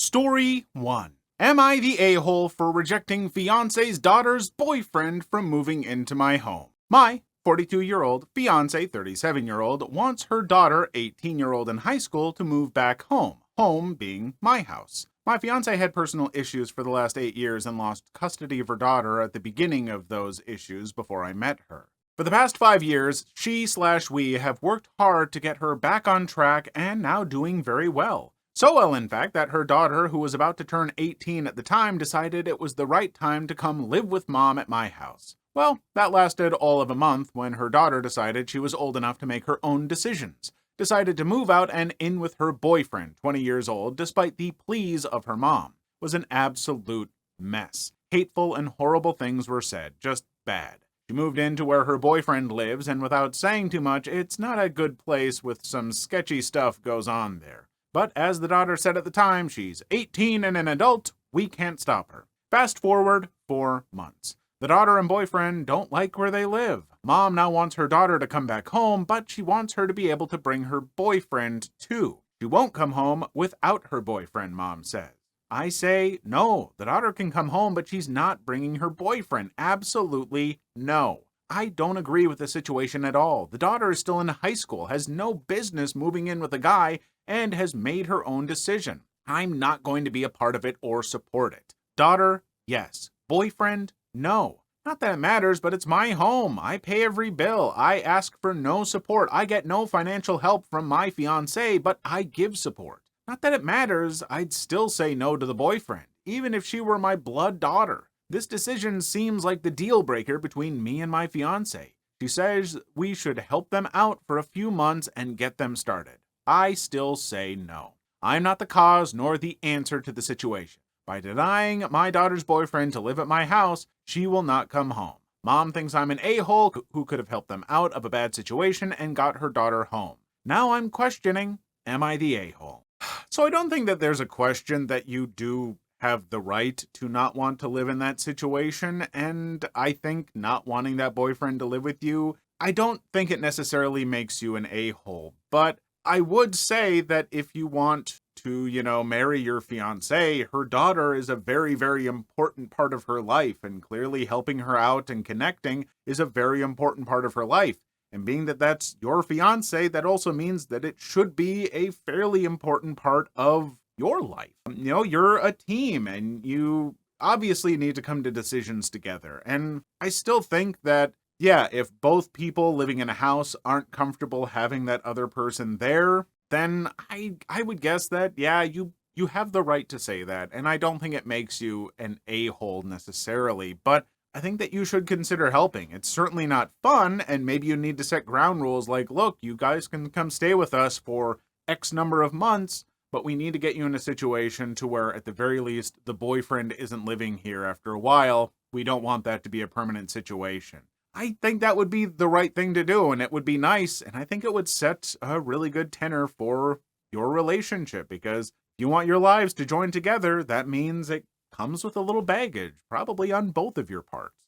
Story 1. Am I the a-hole for rejecting fiancé's daughter's boyfriend from moving into my home? My 42-year-old fiancé, 37-year-old, wants her daughter, 18-year-old in high school, to move back home. Home being my house. My fiancé had personal issues for the last 8 years and lost custody of her daughter at the beginning of those issues before I met her. For the past 5 years, she/we have worked hard to get her back on track and now doing very well. So well, in fact, that her daughter, who was about to turn 18 at the time, decided it was the right time to come live with mom at my house. Well, that lasted all of a month when her daughter decided she was old enough to make her own decisions. Decided to move out and in with her boyfriend, 20 years old, despite the pleas of her mom. It was an absolute mess. Hateful and horrible things were said, just bad. She moved into where her boyfriend lives, and without saying too much, it's not a good place with some sketchy stuff goes on there. But as the daughter said at the time, she's 18 and an adult, we can't stop her. Fast forward 4 months. The daughter and boyfriend don't like where they live. Mom now wants her daughter to come back home, but she wants her to be able to bring her boyfriend too. She won't come home without her boyfriend, Mom says. I say, no, the daughter can come home, but she's not bringing her boyfriend. Absolutely no. I don't agree with the situation at all. The daughter is still in high school, has no business moving in with a guy, and has made her own decision. I'm not going to be a part of it or support it. Daughter, yes. Boyfriend, no. Not that it matters, but it's my home. I pay every bill. I ask for no support. I get no financial help from my fiancé, but I give support. Not that it matters, I'd still say no to the boyfriend, even if she were my blood daughter. This decision seems like the deal breaker between me and my fiancé. She says we should help them out for a few months and get them started. I still say no. I'm not the cause nor the answer to the situation. By denying my daughter's boyfriend to live at my house, she will not come home. Mom thinks I'm an a-hole who could have helped them out of a bad situation and got her daughter home. Now I'm questioning, am I the a-hole? So I don't think that there's a question that you do have the right to not want to live in that situation, and I think not wanting that boyfriend to live with you, I don't think it necessarily makes you an a-hole, but I would say that if you want to, marry your fiancé, her daughter is a very, very important part of her life, and clearly helping her out and connecting is a very important part of her life. And being that that's your fiancé, that also means that it should be a fairly important part of your life. You're a team, and you obviously need to come to decisions together. And I still think that yeah, if both people living in a house aren't comfortable having that other person there, then I would guess that, yeah, you have the right to say that. And I don't think it makes you an a-hole necessarily, but I think that you should consider helping. It's certainly not fun, and maybe you need to set ground rules like, look, you guys can come stay with us for X number of months, but we need to get you in a situation to where, at the very least, the boyfriend isn't living here after a while. We don't want that to be a permanent situation. I think that would be the right thing to do, and it would be nice, and I think it would set a really good tenor for your relationship, because if you want your lives to join together, that means it comes with a little baggage, probably on both of your parts.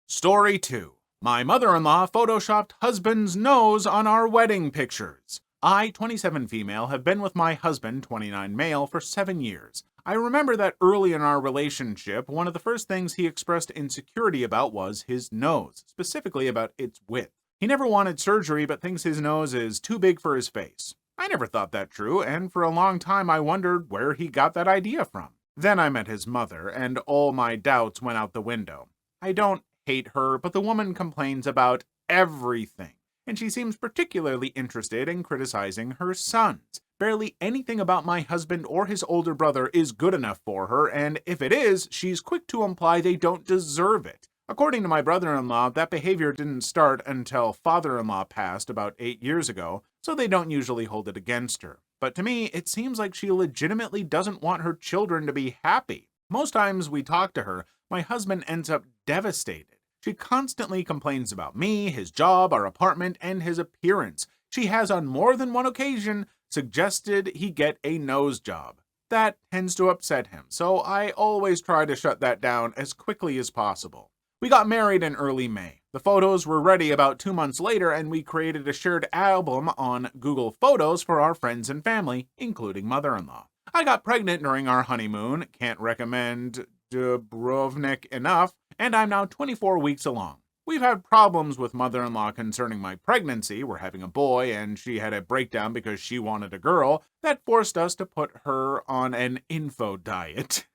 Story 2. My mother-in-law photoshopped husband's nose on our wedding pictures. I, 27 female, have been with my husband, 29 male, for 7 years. I remember that early in our relationship, one of the first things he expressed insecurity about was his nose, specifically about its width. He never wanted surgery, but thinks his nose is too big for his face. I never thought that true, and for a long time I wondered where he got that idea from. Then I met his mother, and all my doubts went out the window. I don't hate her, but the woman complains about everything, and she seems particularly interested in criticizing her sons. Barely anything about my husband or his older brother is good enough for her, and if it is, she's quick to imply they don't deserve it. According to my brother-in-law, that behavior didn't start until father-in-law passed about 8 years ago, so they don't usually hold it against her. But to me, it seems like she legitimately doesn't want her children to be happy. Most times we talk to her, my husband ends up devastated. She constantly complains about me, his job, our apartment, and his appearance. She has on more than one occasion suggested he get a nose job. That tends to upset him, so I always try to shut that down as quickly as possible. We got married in early May. The photos were ready about 2 months later, and we created a shared album on Google Photos for our friends and family, including mother-in-law. I got pregnant during our honeymoon, can't recommend Dubrovnik enough, and I'm now 24 weeks along. We've had problems with mother-in-law concerning my pregnancy. We're having a boy, and she had a breakdown because she wanted a girl. That forced us to put her on an info diet.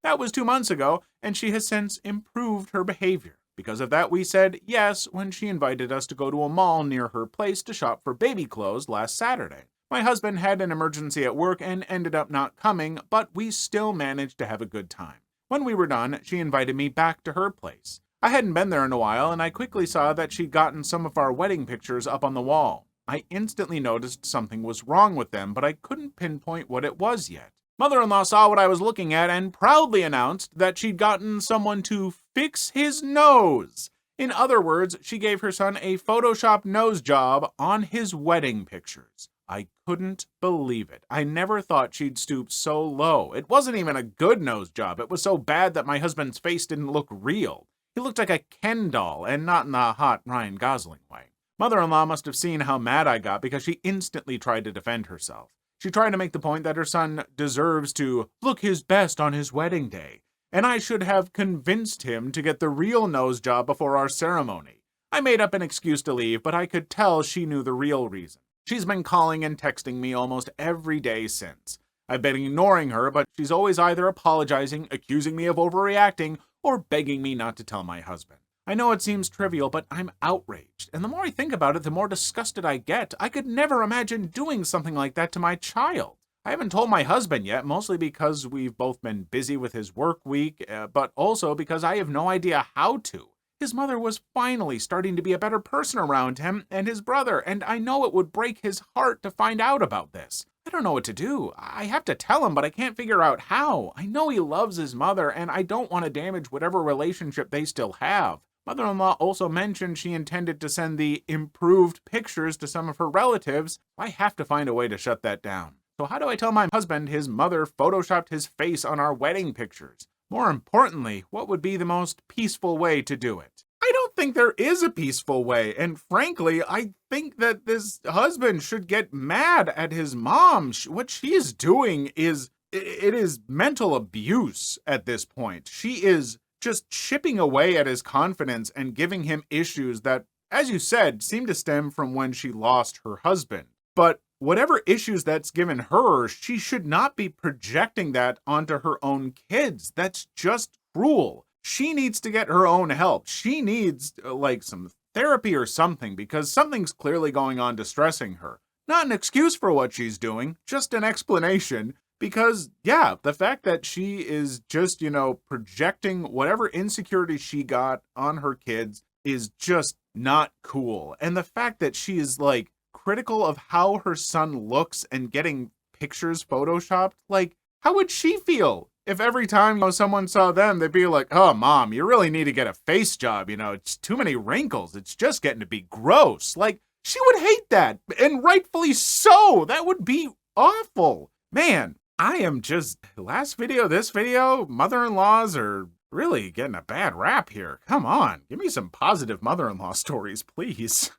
That was 2 months ago, and she has since improved her behavior. Because of that, we said yes when she invited us to go to a mall near her place to shop for baby clothes last Saturday. My husband had an emergency at work and ended up not coming, but we still managed to have a good time. When we were done, she invited me back to her place. I hadn't been there in a while, and I quickly saw that she'd gotten some of our wedding pictures up on the wall. I instantly noticed something was wrong with them, but I couldn't pinpoint what it was yet. Mother-in-law saw what I was looking at and proudly announced that she'd gotten someone to fix his nose. In other words, she gave her son a Photoshop nose job on his wedding pictures. I couldn't believe it. I never thought she'd stoop so low. It wasn't even a good nose job. It was so bad that my husband's face didn't look real. He looked like a Ken doll, and not in the hot Ryan Gosling way. Mother-in-law must have seen how mad I got because she instantly tried to defend herself. She tried to make the point that her son deserves to look his best on his wedding day, and I should have convinced him to get the real nose job before our ceremony. I made up an excuse to leave, but I could tell she knew the real reason. She's been calling and texting me almost every day since. I've been ignoring her, but she's always either apologizing, accusing me of overreacting, or begging me not to tell my husband. I know it seems trivial, but I'm outraged, and the more I think about it, the more disgusted I get. I could never imagine doing something like that to my child. I haven't told my husband yet, mostly because we've both been busy with his work week, but also because I have no idea how to. His mother was finally starting to be a better person around him and his brother, and I know it would break his heart to find out about this. I don't know what to do. I have to tell him, but I can't figure out how. I know he loves his mother, and I don't want to damage whatever relationship they still have. Mother-in-law also mentioned she intended to send the improved pictures to some of her relatives. I have to find a way to shut that down. So how do I tell my husband his mother photoshopped his face on our wedding pictures? More importantly, what would be the most peaceful way to do it? I don't think there is a peaceful way, and frankly, I think that this husband should get mad at his mom. What she is doing is mental abuse at this point. She is just chipping away at his confidence and giving him issues that, as you said, seem to stem from when she lost her husband. But whatever issues that's given her, she should not be projecting that onto her own kids. That's just cruel. She needs to get her own help. She needs, some therapy or something, because something's clearly going on distressing her. Not an excuse for what she's doing, just an explanation. Because, yeah, the fact that she is just, projecting whatever insecurity she got on her kids is just not cool. And the fact that she is, critical of how her son looks and getting pictures photoshopped, how would she feel if every time, someone saw them, they'd be like, oh, Mom, you really need to get a face job, it's too many wrinkles. It's just getting to be gross. She would hate that, and rightfully so. That would be awful. Man. I am just, last video, this video, mother-in-laws are really getting a bad rap here. Come on, give me some positive mother-in-law stories, please.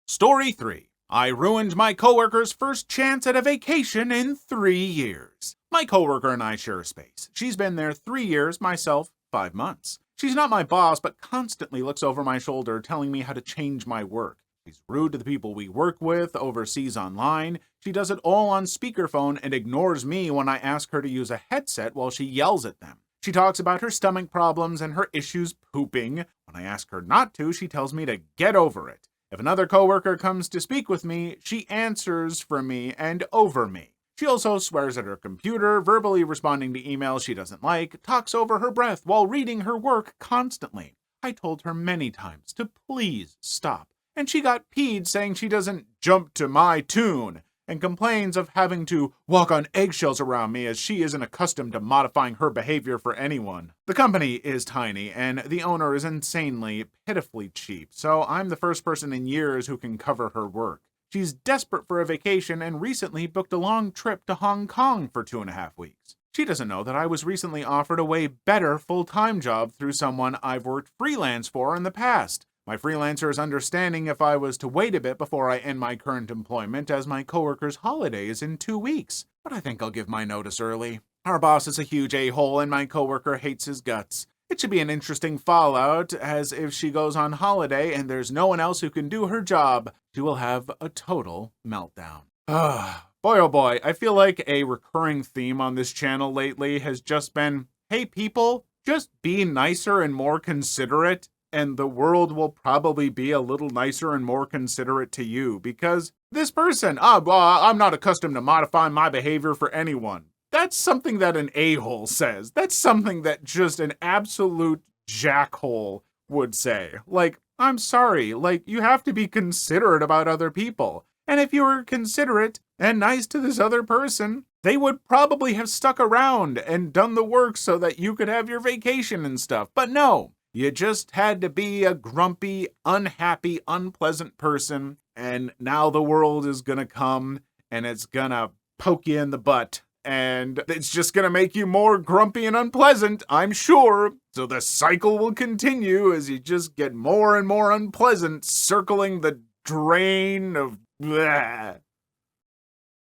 Story 3. I ruined my coworker's first chance at a vacation in 3 years. My coworker and I share a space. She's been there 3 years, myself, 5 months. She's not my boss, but constantly looks over my shoulder telling me how to change my work. She's rude to the people we work with, overseas online. She does it all on speakerphone and ignores me when I ask her to use a headset while she yells at them. She talks about her stomach problems and her issues pooping. When I ask her not to, she tells me to get over it. If another coworker comes to speak with me, she answers for me and over me. She also swears at her computer, verbally responding to emails she doesn't like, talks over her breath while reading her work constantly. I told her many times to please stop. And she got peed saying she doesn't jump to my tune, and complains of having to walk on eggshells around me as she isn't accustomed to modifying her behavior for anyone. The company is tiny, and the owner is insanely, pitifully cheap, so I'm the first person in years who can cover her work. She's desperate for a vacation and recently booked a long trip to Hong Kong for 2.5 weeks. She doesn't know that I was recently offered a way better full-time job through someone I've worked freelance for in the past. My freelancer is understanding if I was to wait a bit before I end my current employment, as my coworker's holiday is in 2 weeks, but I think I'll give my notice early. Our boss is a huge a-hole and my coworker hates his guts. It should be an interesting fallout, as if she goes on holiday and there's no one else who can do her job, she will have a total meltdown. Boy oh boy, I feel like a recurring theme on this channel lately has just been, hey people, just be nicer and more considerate, and the world will probably be a little nicer and more considerate to you, because this person, I'm not accustomed to modifying my behavior for anyone. That's something that an a-hole says. That's something that just an absolute jackhole would say. Like, I'm sorry, like, you have to be considerate about other people. And if you were considerate and nice to this other person, they would probably have stuck around and done the work so that you could have your vacation and stuff. But no, you just had to be a grumpy, unhappy, unpleasant person. And now the world is gonna come and it's gonna poke you in the butt. And it's just gonna make you more grumpy and unpleasant, I'm sure. So the cycle will continue as you just get more and more unpleasant, circling the drain of bleh.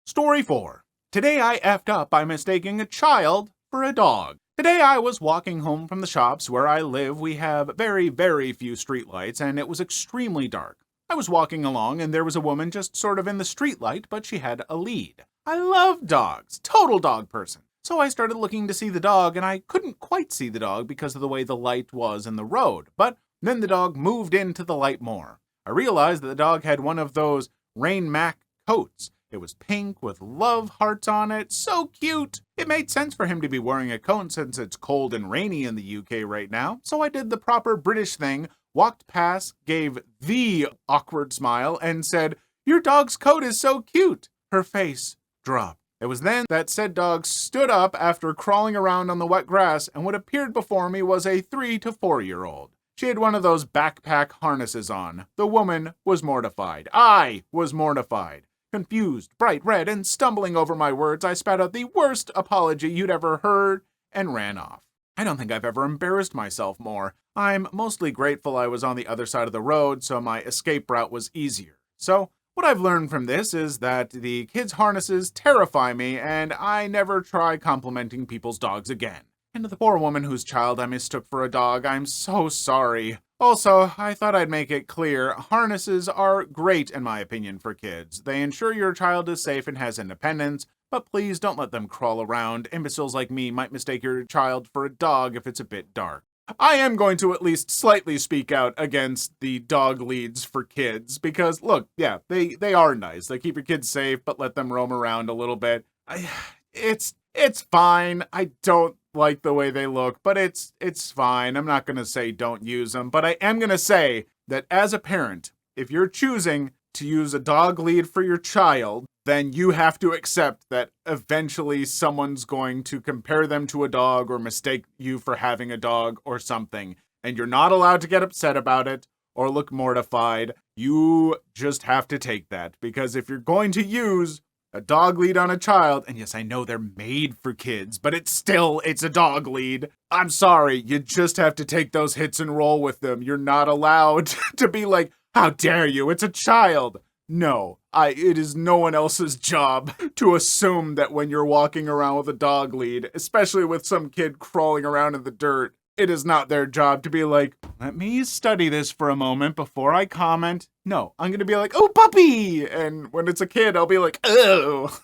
Story 4. Today I effed up by mistaking a child for a dog. Today I was walking home from the shops. Where I live, we have very, very few streetlights, and it was extremely dark. I was walking along, and there was a woman just sort of in the streetlight, but she had a lead. I love dogs, total dog person. So I started looking to see the dog, and I couldn't quite see the dog because of the way the light was in the road. But then the dog moved into the light more. I realized that the dog had one of those Rain Mac coats. It was pink with love hearts on it, so cute. It made sense for him to be wearing a coat since it's cold and rainy in the UK right now. So I did the proper British thing, walked past, gave the awkward smile, and said, "Your dog's coat is so cute." Her face dropped. It was then that said dog stood up after crawling around on the wet grass, and what appeared before me was a 3 to 4-year-old. She had one of those backpack harnesses on. The woman was mortified. I was mortified. Confused, bright red, and stumbling over my words, I spat out the worst apology you'd ever heard and ran off. I don't think I've ever embarrassed myself more. I'm mostly grateful I was on the other side of the road, so my escape route was easier. So, what I've learned from this is that the kids' harnesses terrify me, and I never try complimenting people's dogs again. And to the poor woman whose child I mistook for a dog, I'm so sorry. Also, I thought I'd make it clear, harnesses are great in my opinion for kids. They ensure your child is safe and has independence, but please don't let them crawl around. Imbeciles like me might mistake your child for a dog if it's a bit dark. I am going to at least slightly speak out against the dog leads for kids, because look, yeah, they are nice. They keep your kids safe, but let them roam around a little bit. It's fine. I don't like the way they look, but it's fine. I'm not going to say don't use them, but I am going to say that as a parent, if you're choosing to use a dog lead for your child, then you have to accept that eventually someone's going to compare them to a dog or mistake you for having a dog or something, and you're not allowed to get upset about it or look mortified. You just have to take that, because if you're going to use a dog lead on a child, and yes, I know they're made for kids, but it's a dog lead. I'm sorry, you just have to take those hits and roll with them. You're not allowed to be like, how dare you, it's a child. No, it is no one else's job to assume that when you're walking around with a dog lead, especially with some kid crawling around in the dirt, it is not their job to be like, let me study this for a moment before I comment. No, I'm going to be like, oh, puppy! And when it's a kid, I'll be like, oh.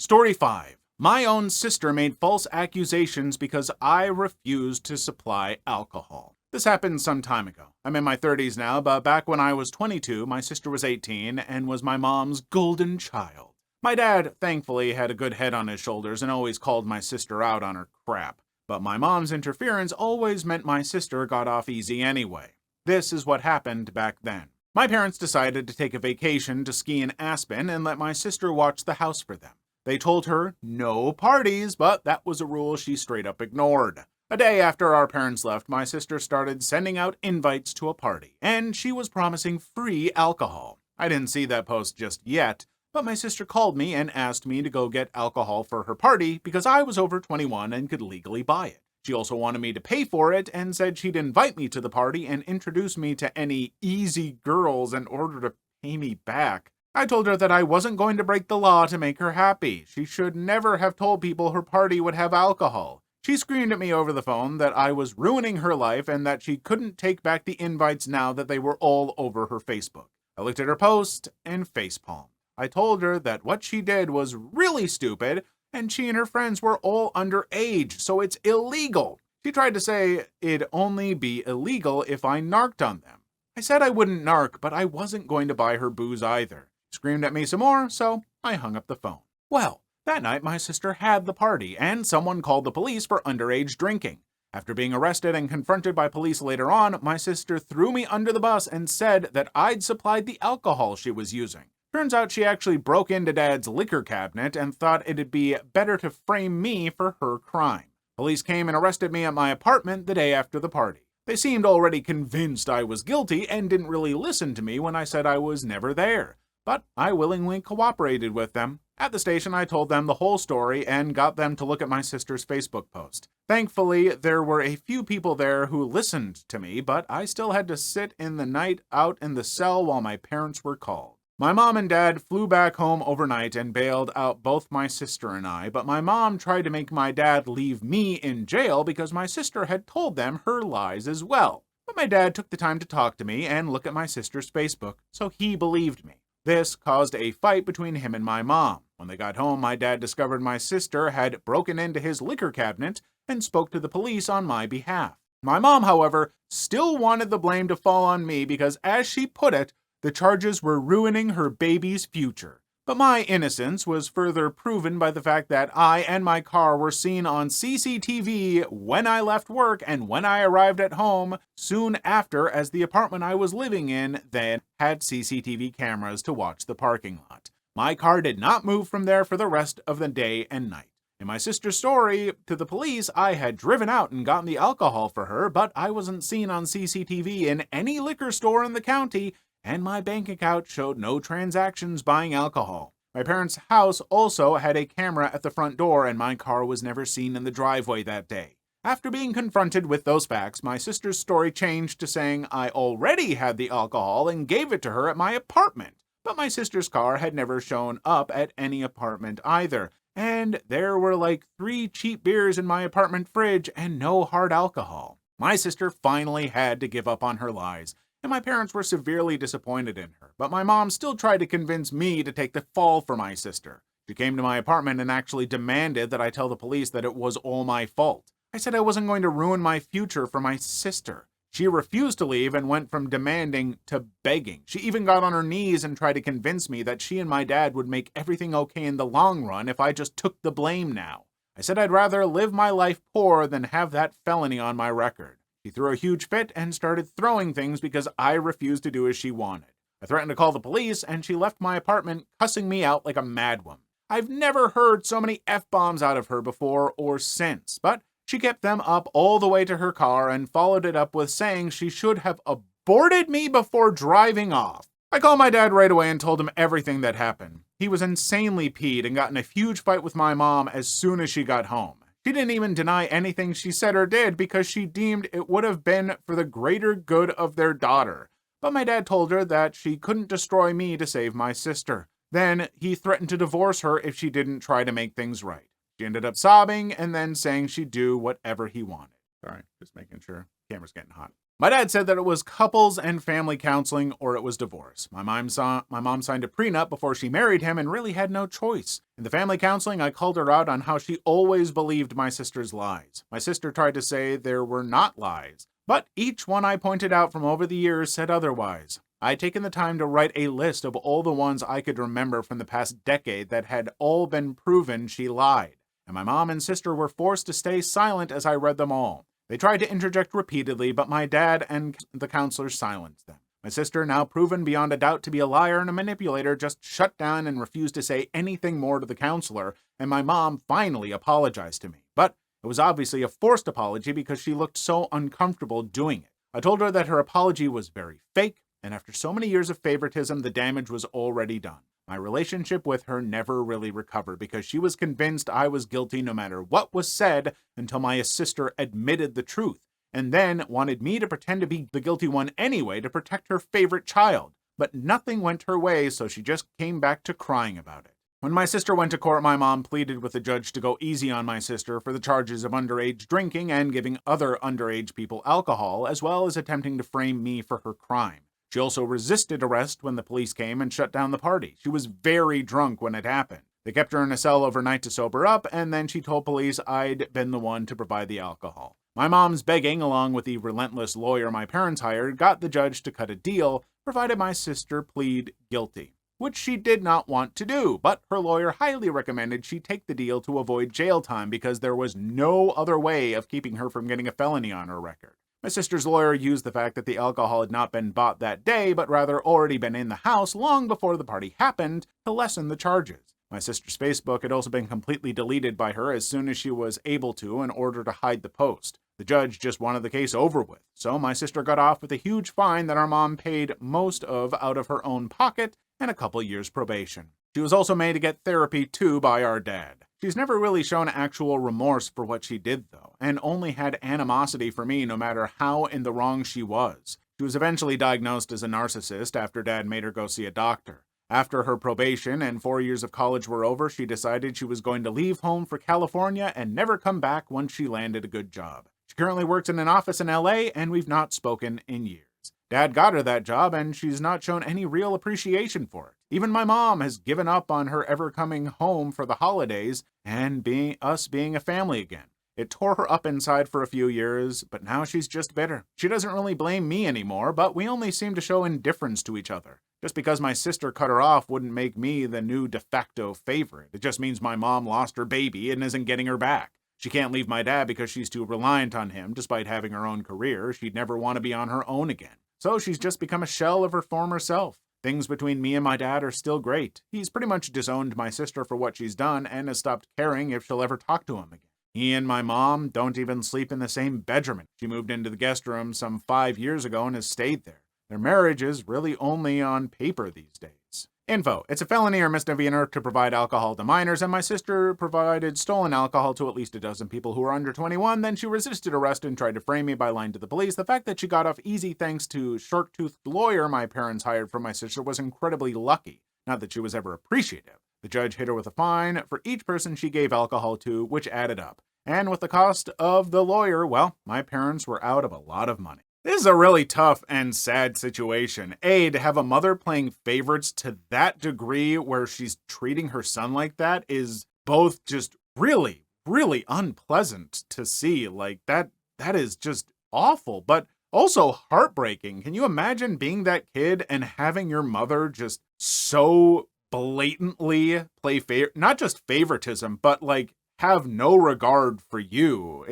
Story 5. My own sister made false accusations because I refused to supply alcohol. This happened some time ago. I'm in my 30s now, but back when I was 22, my sister was 18 and was my mom's golden child. My dad, thankfully, had a good head on his shoulders and always called my sister out on her crap. But my mom's interference always meant my sister got off easy anyway. This is what happened back then. My parents decided to take a vacation to ski in Aspen and let my sister watch the house for them. They told her no parties, but that was a rule she straight up ignored. A day after our parents left, my sister started sending out invites to a party, and she was promising free alcohol. I didn't see that post just yet, but my sister called me and asked me to go get alcohol for her party because I was over 21 and could legally buy it. She also wanted me to pay for it and said she'd invite me to the party and introduce me to any easy girls in order to pay me back. I told her that I wasn't going to break the law to make her happy. She should never have told people her party would have alcohol. She screamed at me over the phone that I was ruining her life and that she couldn't take back the invites now that they were all over her Facebook. I looked at her post and facepalmed. I told her that what she did was really stupid and she and her friends were all underage, so it's illegal. She tried to say it'd only be illegal if I narked on them. I said I wouldn't narc, but I wasn't going to buy her booze either. She screamed at me some more, so I hung up the phone. Well, that night my sister had the party, and someone called the police for underage drinking. After being arrested and confronted by police later on, my sister threw me under the bus and said that I'd supplied the alcohol she was using. Turns out she actually broke into Dad's liquor cabinet and thought it'd be better to frame me for her crime. Police came and arrested me at my apartment the day after the party. They seemed already convinced I was guilty and didn't really listen to me when I said I was never there. But I willingly cooperated with them. At the station, I told them the whole story and got them to look at my sister's Facebook post. Thankfully, there were a few people there who listened to me, but I still had to sit in the night out in the cell while my parents were called. My mom and dad flew back home overnight and bailed out both my sister and I, but my mom tried to make my dad leave me in jail because my sister had told them her lies as well. But my dad took the time to talk to me and look at my sister's Facebook, so he believed me. This caused a fight between him and my mom. When they got home, my dad discovered my sister had broken into his liquor cabinet and spoke to the police on my behalf. My mom, however, still wanted the blame to fall on me because, as she put it, the charges were ruining her baby's future. But my innocence was further proven by the fact that I and my car were seen on CCTV when I left work and when I arrived at home soon after, as the apartment I was living in then had CCTV cameras to watch the parking lot. My car did not move from there for the rest of the day and night. In my sister's story to the police, I had driven out and gotten the alcohol for her, but I wasn't seen on CCTV in any liquor store in the county, and my bank account showed no transactions buying alcohol. My parents' house also had a camera at the front door, and my car was never seen in the driveway that day. After being confronted with those facts, my sister's story changed to saying I already had the alcohol and gave it to her at my apartment. But my sister's car had never shown up at any apartment either, and there were like 3 cheap beers in my apartment fridge and no hard alcohol. My sister finally had to give up on her lies, and my parents were severely disappointed in her, but my mom still tried to convince me to take the fall for my sister. She came to my apartment and actually demanded that I tell the police that it was all my fault. I said I wasn't going to ruin my future for my sister. She refused to leave and went from demanding to begging. She even got on her knees and tried to convince me that she and my dad would make everything okay in the long run if I just took the blame now. I said I'd rather live my life poor than have that felony on my record. She threw a huge fit and started throwing things because I refused to do as she wanted. I threatened to call the police, and she left my apartment cussing me out like a madwoman. I've never heard so many F-bombs out of her before or since, but she kept them up all the way to her car and followed it up with saying she should have aborted me before driving off. I called my dad right away and told him everything that happened. He was insanely peeved and got in a huge fight with my mom as soon as she got home. She didn't even deny anything she said or did because she deemed it would have been for the greater good of their daughter. But my dad told her that she couldn't destroy me to save my sister. Then he threatened to divorce her if she didn't try to make things right. She ended up sobbing and then saying she'd do whatever he wanted. Sorry, just making sure. Camera's getting hot. My dad said that it was couples and family counseling or it was divorce. My mom signed a prenup before she married him and really had no choice. In the family counseling, I called her out on how she always believed my sister's lies. My sister tried to say there were not lies, but each one I pointed out from over the years said otherwise. I'd taken the time to write a list of all the ones I could remember from the past decade that had all been proven she lied, and my mom and sister were forced to stay silent as I read them all. They tried to interject repeatedly, but my dad and the counselors silenced them. My sister, now proven beyond a doubt to be a liar and a manipulator, just shut down and refused to say anything more to the counselor, and my mom finally apologized to me. But it was obviously a forced apology because she looked so uncomfortable doing it. I told her that her apology was very fake, and after so many years of favoritism, the damage was already done. My relationship with her never really recovered because she was convinced I was guilty no matter what was said until my sister admitted the truth, and then wanted me to pretend to be the guilty one anyway to protect her favorite child. But nothing went her way, so she just came back to crying about it. When my sister went to court, my mom pleaded with the judge to go easy on my sister for the charges of underage drinking and giving other underage people alcohol, as well as attempting to frame me for her crime. She also resisted arrest when the police came and shut down the party. She was very drunk when it happened. They kept her in a cell overnight to sober up, and then she told police I'd been the one to provide the alcohol. My mom's begging, along with the relentless lawyer my parents hired, got the judge to cut a deal, provided my sister plead guilty, which she did not want to do, but her lawyer highly recommended she take the deal to avoid jail time because there was no other way of keeping her from getting a felony on her record. My sister's lawyer used the fact that the alcohol had not been bought that day, but rather already been in the house long before the party happened, to lessen the charges. My sister's Facebook had also been completely deleted by her as soon as she was able to in order to hide the post. The judge just wanted the case over with, so my sister got off with a huge fine that our mom paid most of out of her own pocket and a couple years probation. She was also made to get therapy too by our dad. She's never really shown actual remorse for what she did though, and only had animosity for me no matter how in the wrong she was. She was eventually diagnosed as a narcissist after Dad made her go see a doctor. After her probation and 4 years of college were over, she decided she was going to leave home for California and never come back once she landed a good job. She currently works in an office in LA, and we've not spoken in years. Dad got her that job, and she's not shown any real appreciation for it. Even my mom has given up on her ever coming home for the holidays and being a family again. It tore her up inside for a few years, but now she's just bitter. She doesn't really blame me anymore, but we only seem to show indifference to each other. Just because my sister cut her off wouldn't make me the new de facto favorite. It just means my mom lost her baby and isn't getting her back. She can't leave my dad because she's too reliant on him. Despite having her own career, she'd never want to be on her own again. So she's just become a shell of her former self. Things between me and my dad are still great. He's pretty much disowned my sister for what she's done and has stopped caring if she'll ever talk to him again. He and my mom don't even sleep in the same bedroom. She moved into the guest room some 5 years ago and has stayed there. Their marriage is really only on paper these days. Info: it's a felony or misdemeanor to provide alcohol to minors, and my sister provided stolen alcohol to at least a dozen people who were under 21. Then she resisted arrest and tried to frame me by lying to the police. The fact that she got off easy thanks to shark-toothed lawyer my parents hired for my sister was incredibly lucky. Not that she was ever appreciative. The judge hit her with a fine for each person she gave alcohol to, which added up. And with the cost of the lawyer, well, my parents were out of a lot of money. This is a really tough and sad situation. A, to have a mother playing favorites to that degree where she's treating her son like that is both just really, really unpleasant to see. Like, that is just awful, but also heartbreaking. Can you imagine being that kid and having your mother just so blatantly play not just favoritism, but like have no regard for you?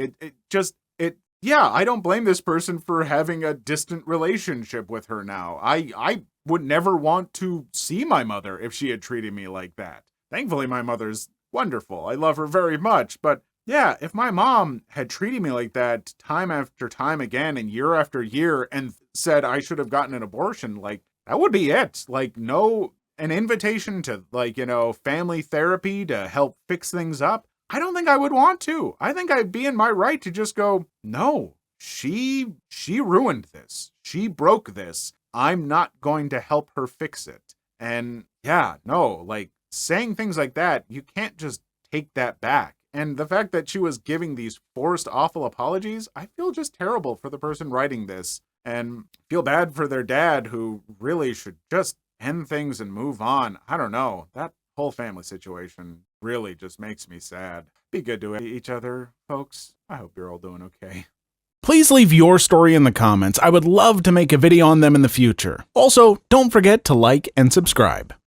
Yeah, I don't blame this person for having a distant relationship with her now. I would never want to see my mother if she had treated me like that. Thankfully, my mother's wonderful. I love her very much. But yeah, if my mom had treated me like that time after time again and year after year and said I should have gotten an abortion, like, that would be it. Like, an invitation to, like, family therapy to help fix things up. I don't think I would want to. I think I'd be in my right to just go, no, she ruined this. She broke this. I'm not going to help her fix it. And yeah, no, like, saying things like that, you can't just take that back. And the fact that she was giving these forced, awful apologies, I feel just terrible for the person writing this and feel bad for their dad, who really should just end things and move on. I don't know. That whole family situation really just makes me sad. Be good to each other, folks. I hope you're all doing okay. Please leave your story in the comments. I would love to make a video on them in the future. Also, don't forget to like and subscribe.